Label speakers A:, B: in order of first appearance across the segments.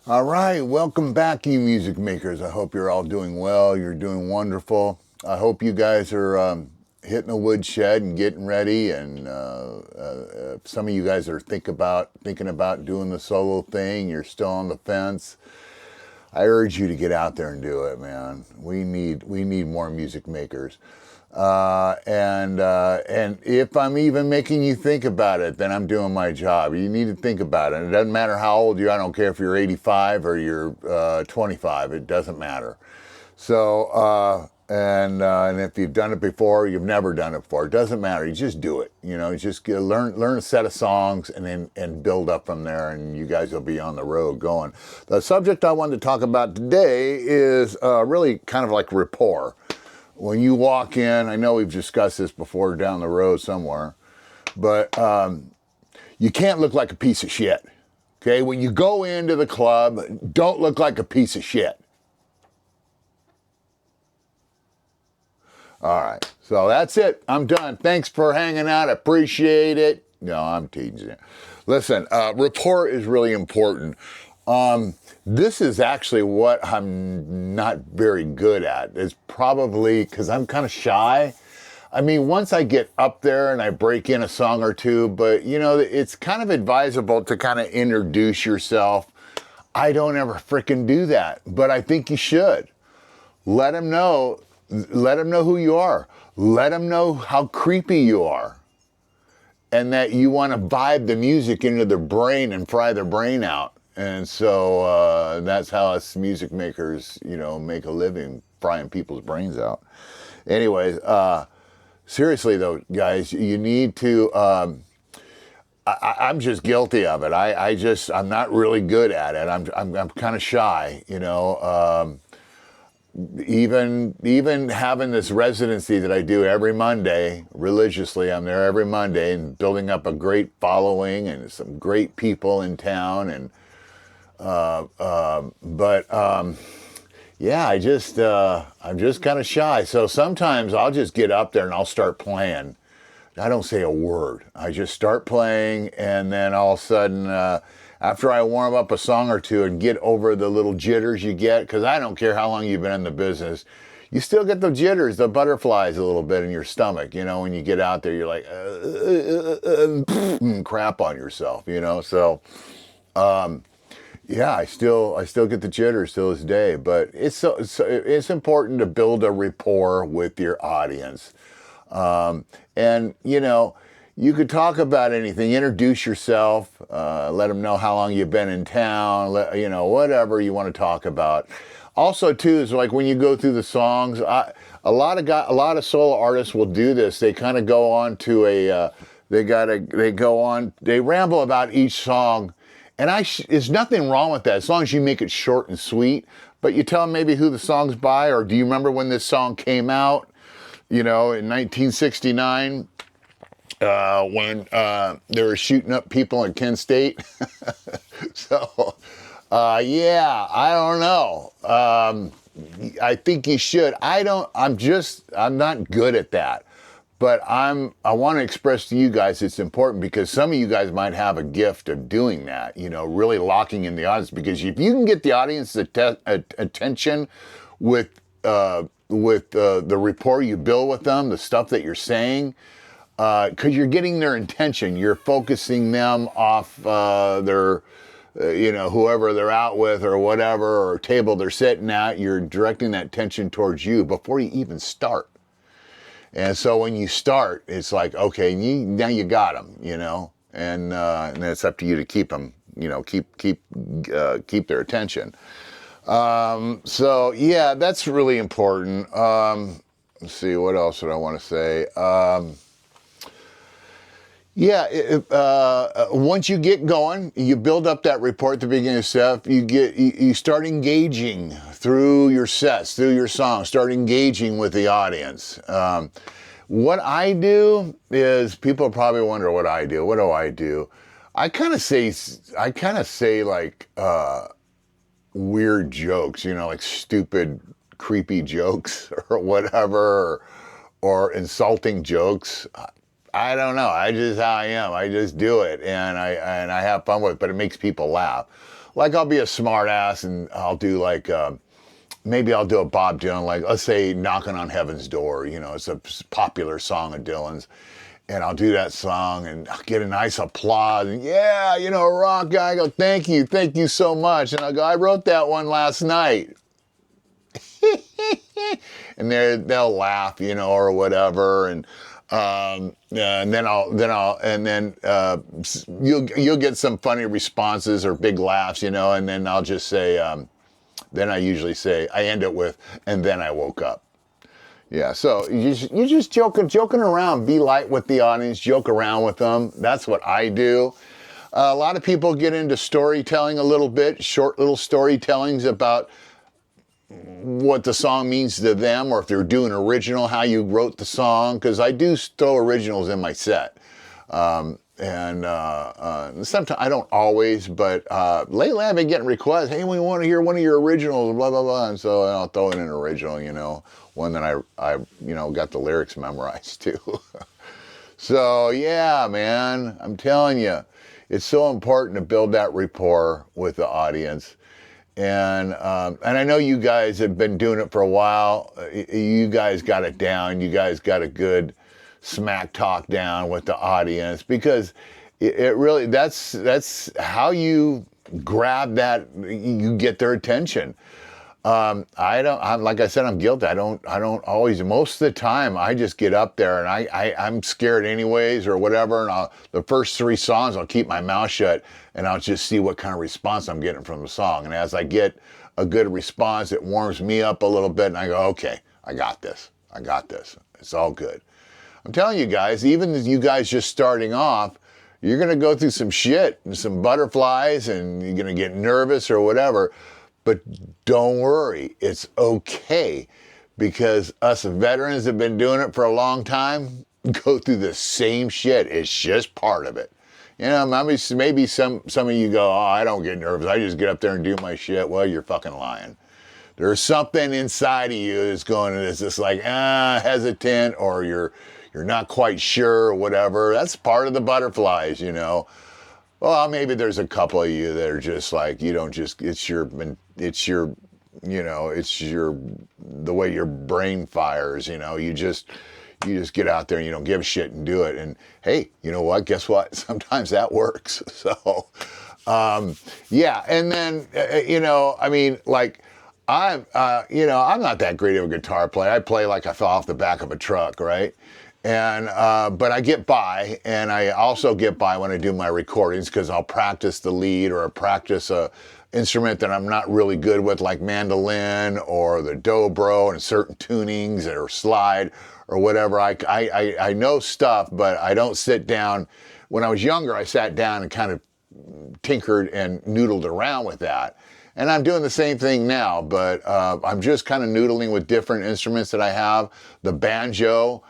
A: All right, welcome back, you music makers. I hope you're all doing well. You're doing wonderful. I hope you guys are hitting the woodshed and getting ready. And some of you guys are thinking about doing the solo thing. You're still on the fence. I urge you to get out there and do it, man. We need more music makers. And if I'm even making you think about it, then I'm doing my job. You need to think about it. It doesn't matter how old you are. I don't care if you're 85 or you're 25. It doesn't matter. So, and if you've done it before, you've never done it before. It doesn't matter. You just do it. You know, just learn a set of songs and build up from there, and you guys will be on the road going. The subject I wanted to talk about today is really kind of like rapport. When you walk in, I know we've discussed this before down the road somewhere, but you can't look like a piece of shit. Okay, when you go into the club, don't look like a piece of shit. All right, so that's it. I'm done. Thanks for hanging out. Appreciate it. No, I'm teasing you. Listen, rapport is really important. This is actually what I'm not very good at. It's probably because I'm kind of shy. I mean, once I get up there and I break in a song or two, but you know, it's kind of advisable to kind of introduce yourself. I don't ever frickin' do that, but I think you should. Let them know who you are. Let them know how creepy you are. And that you want to vibe the music into their brain and fry their brain out. And so that's how us music makers, you know, make a living, frying people's brains out. Anyways, seriously though, guys, you need to, I'm just guilty of it. I'm not really good at it. I'm kind of shy, you know. Even having this residency that I do every Monday, religiously, I'm there every Monday and building up a great following and some great people in town. And yeah, I'm just kind of shy. So sometimes I'll just get up there and I'll start playing. I don't say a word. I just start playing, and then all of a sudden, after I warm up a song or two and get over the little jitters you get, because I don't care how long you've been in the business, you still get the jitters, the butterflies a little bit in your stomach. You know, when you get out there, you're like, crap on yourself, you know? So, yeah, I still get the jitters till this day, but it's important to build a rapport with your audience. And you know, you could talk about anything, introduce yourself, let them know how long you've been in town, you know, whatever you want to talk about. Also too, is like when you go through the songs, a lot of solo artists will do this. They kind of go on to they ramble about each song, and there's nothing wrong with that as long as you make it short and sweet. But you tell them maybe who the song's by, or do you remember when this song came out? You know, in 1969, when they were shooting up people in Kent State. So, yeah, I don't know. I think you should. I'm not good at that. But I want to express to you guys it's important because some of you guys might have a gift of doing that, you know, really locking in the audience. Because if you can get the audience's attention with the rapport you build with them, the stuff that you're saying, because you're getting their intention, you're focusing them off their, you know, whoever they're out with or whatever, or table they're sitting at, you're directing that attention towards you before you even start. And so when you start, it's like, okay, now you got them, you know, and it's up to you to keep them, you know, keep their attention. So yeah, that's really important. Let's see, what else did I want to say? Once you get going, you build up that rapport at the beginning of stuff. You start engaging through your sets, through your songs. Start engaging with the audience. What I do is, people probably wonder what I do. What do I do? I kind of say like weird jokes, you know, like stupid, creepy jokes or whatever, or insulting jokes. I don't know. I just how I am. I just do it, and I have fun with it. But it makes people laugh. Like I'll be a smart ass, and I'll do like maybe I'll do a Bob Dylan, like let's say "Knocking on Heaven's Door." You know, it's a popular song of Dylan's, and I'll do that song, and I'll get a nice applause. And yeah, you know, a rock guy. I go, thank you so much. And I go, I wrote that one last night. And they'll laugh, you know, or whatever, and then you'll get some funny responses or big laughs, you know, and then I'll just say, then I usually say, I end it with, and then I woke up. Yeah, so you just joking around, be light with the audience, joke around with them. That's what I do. A lot of people get into storytelling a little bit, short little storytellings about what the song means to them, or if they're doing original, how you wrote the song, because I do throw originals in my set. And sometimes, I don't always, but lately I've been getting requests, hey, we want to hear one of your originals, blah, blah, blah. And so I'll throw in an original, you know, one that I you know, got the lyrics memorized too. So yeah, man, I'm telling you, it's so important to build that rapport with the audience. And I know you guys have been doing it for a while. You guys got it down. You guys got a good smack talk down with the audience, because it really, that's how you grab that, you get their attention. I'm like I said, I'm guilty. I don't always, most of the time I just get up there and I'm scared anyways or whatever. And the first 3 songs, I'll keep my mouth shut and I'll just see what kind of response I'm getting from the song. And as I get a good response, it warms me up a little bit and I go, okay, I got this. It's all good. I'm telling you guys, even as you guys just starting off, you're going to go through some shit and some butterflies and you're going to get nervous or whatever. But don't worry, it's okay, because us veterans have been doing it for a long time, go through the same shit. It's just part of it. You know, maybe some of you go, oh, I don't get nervous. I just get up there and do my shit. Well, you're fucking lying. There's something inside of you that's going, it's just like, hesitant, or you're not quite sure or whatever. That's part of the butterflies, you know. Well, maybe there's a couple of you that are just like, you don't just, it's your, you know, it's the way your brain fires, you know, you just get out there and you don't give a shit and do it. And hey, you know what, guess what? Sometimes that works. So, yeah. And then, you know, I mean, like you know, I'm not that great of a guitar player. I play like I fell off the back of a truck, right? And but I get by, and I also get by when I do my recordings because I'll practice the lead or practice a instrument that I'm not really good with, like mandolin or the dobro and certain tunings or slide or whatever. I know stuff, but I don't sit down. When I was younger, I sat down and kind of tinkered and noodled around with that. And I'm doing the same thing now, but I'm just kind of noodling with different instruments that I have. The banjo,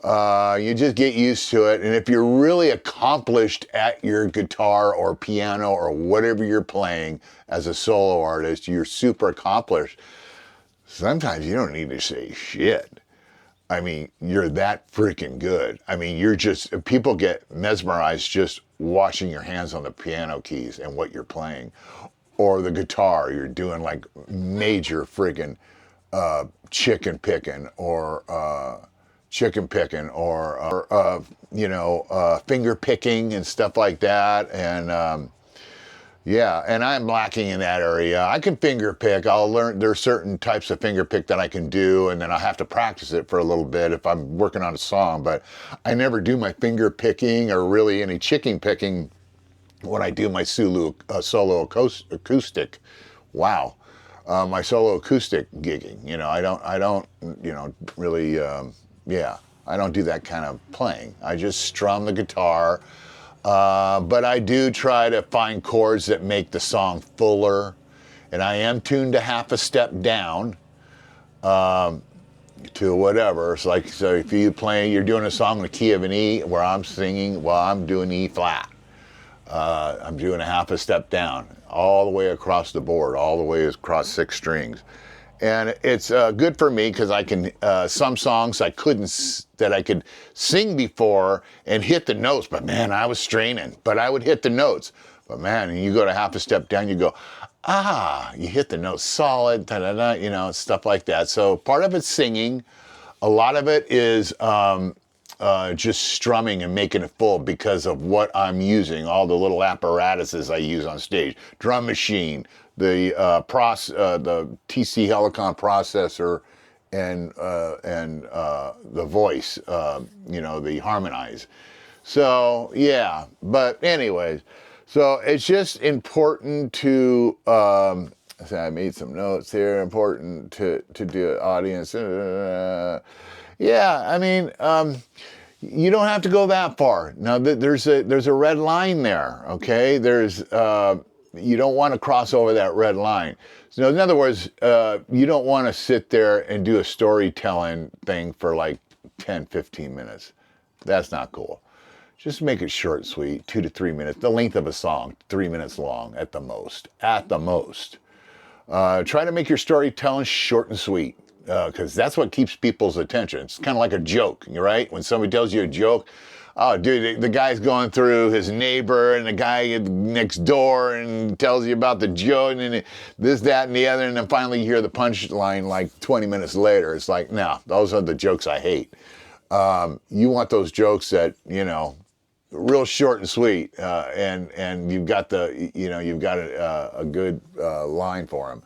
A: you just get used to it. And if you're really accomplished at your guitar or piano or whatever you're playing as a solo artist, you're super accomplished. Sometimes you don't need to say shit. I mean, you're that freaking good. I mean, people get mesmerized just watching your hands on the piano keys and what you're playing. Or the guitar, you're doing like major friggin' chicken picking or finger picking and stuff like that. And yeah, and I'm lacking in that area. I can finger pick. I'll learn, there's certain types of finger pick that I can do, and then I'll have to practice it for a little bit if I'm working on a song, but I never do my finger picking or really any chicken picking when I do my solo acoustic. Wow. My solo acoustic gigging, I don't really, I don't do that kind of playing. I just strum the guitar. But I do try to find chords that make the song fuller, and I am tuned to half a step down to whatever. So if you're doing a song in the key of an E where I'm singing, well, I'm doing E flat. I'm doing a half a step down all the way across the board, all the way across 6 strings. And it's good for me because I can, some songs that I could sing before and hit the notes, but man, I was straining, but I would hit the notes. But man, you go to half a step down, you go, you hit the notes solid, da-da-da, stuff like that. So part of it's singing. A lot of it is just strumming and making it full because of what I'm using, all the little apparatuses I use on stage. Drum machine, the TC Helicon processor, and the voice, the harmonize. So yeah, but anyways, so it's just important to. I made some notes here. Important to do audience. Yeah, I mean, you don't have to go that far. Now, there's a red line there, okay? You don't want to cross over that red line. So in other words, you don't want to sit there and do a storytelling thing for like 10, 15 minutes. That's not cool. Just make it short and sweet, 2 to 3 minutes. The length of a song, 3 minutes long at the most. At the most. Try to make your storytelling short and sweet, because that's what keeps people's attention. It's kind of like a joke, right? When somebody tells you a joke, oh, dude, the guy's going through his neighbor and the guy next door and tells you about the joke and this, that, and the other, and then finally you hear the punchline like 20 minutes later. It's like, no, those are the jokes I hate. You want those jokes that, real short and sweet, and you've got a good line for them.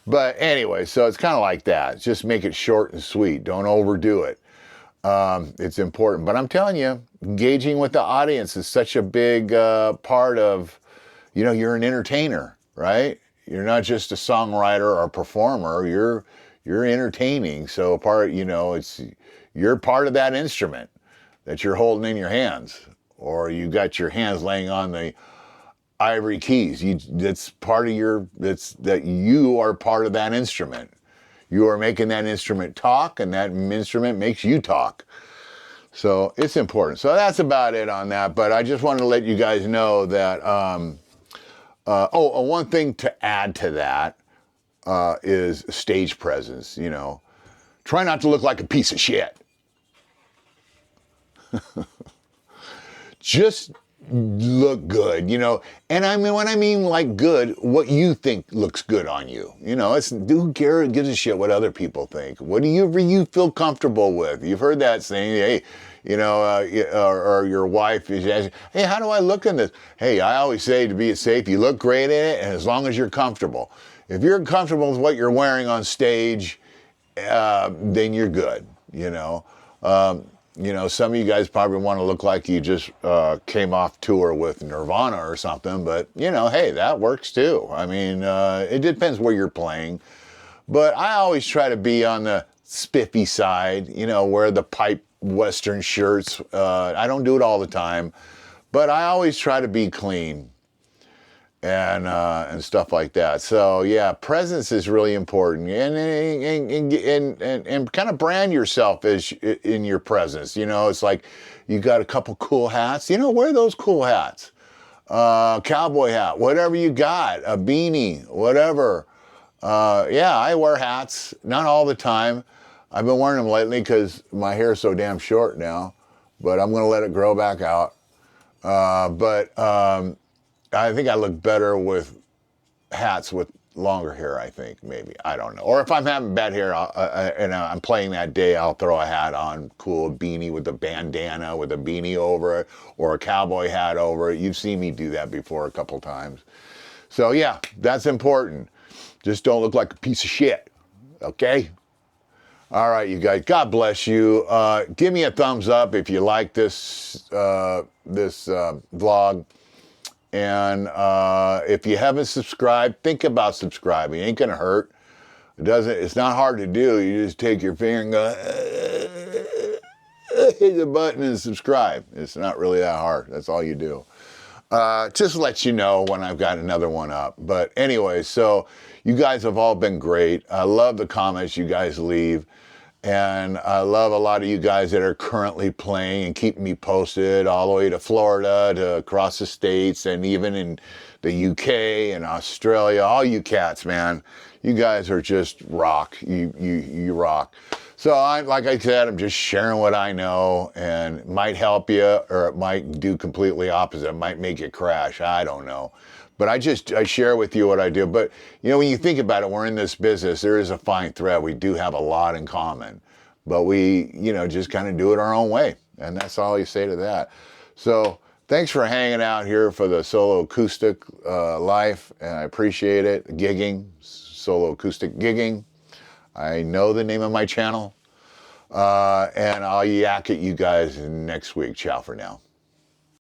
A: But anyway, so it's kind of like that. Just make it short and sweet. Don't overdo it. It's important. But I'm telling you, engaging with the audience is such a big part of, you're an entertainer, right? You're not just a songwriter or a performer. You're entertaining. So you're part of that instrument that you're holding in your hands, or you got your hands laying on the ivory keys. That you are part of that instrument. You are making that instrument talk, and that instrument makes you talk. So it's important. So that's about it on that. But I just wanted to let you guys know that. One thing to add to that is stage presence. Try not to look like a piece of shit. Just look good, and I mean, when I mean like good, what you think looks good on you. Who cares, gives a shit what other people think. Whatever you feel comfortable with. You've heard that saying, hey, or your wife is asking, hey, how do I look in this? Hey, I always say, to be safe, you look great in it, and as long as you're comfortable. If you're comfortable with what you're wearing on stage, then you're good, You know, some of you guys probably want to look like you just came off tour with Nirvana or something, but you know, hey, that works too. I mean, it depends where you're playing. But I always try to be on the spiffy side, you know, wear the pipe Western shirts. I don't do it all the time, but I always try to be clean and stuff like that. So yeah, presence is really important, and kind of brand yourself as in your presence. You know, it's like you got a couple cool hats. You know, wear those cool hats, cowboy hat, whatever you got, a beanie, whatever. Yeah, I wear hats, not all the time. I've been wearing them lately because my hair is so damn short now, but I'm gonna let it grow back out. But I think I look better with hats with longer hair, I think, maybe. I don't know. Or if I'm having bad hair and I'm playing that day, I'll throw a hat on, cool beanie with a bandana with a beanie over it, or a cowboy hat over it. You've seen me do that before a couple times. So yeah, that's important. Just don't look like a piece of shit, okay? All right, you guys. God bless you. Give me a thumbs up if you like this vlog. And if you haven't subscribed, think about subscribing. It ain't gonna hurt. It's not hard to do. You just take your finger and go, hit the button and subscribe. It's not really that hard. That's all you do. Just let you know when I've got another one up. But anyway, so you guys have all been great. I love the comments you guys leave. And I love a lot of you guys that are currently playing and keeping me posted all the way to Florida, to across the states, and even in the UK and Australia. All you cats, man. You guys are just rock. You rock. So like I said, I'm just sharing what I know, and it might help you, or it might do completely opposite. It might make you crash. I don't know. But I share with you what I do. But, you know, when you think about it, we're in this business. There is a fine thread. We do have a lot in common. But we, you know, just kind of do it our own way. And that's all you say to that. So thanks for hanging out here for the solo acoustic life. And I appreciate it. Gigging, solo acoustic gigging. I know the name of my channel. And I'll yak at you guys next week. Ciao for now.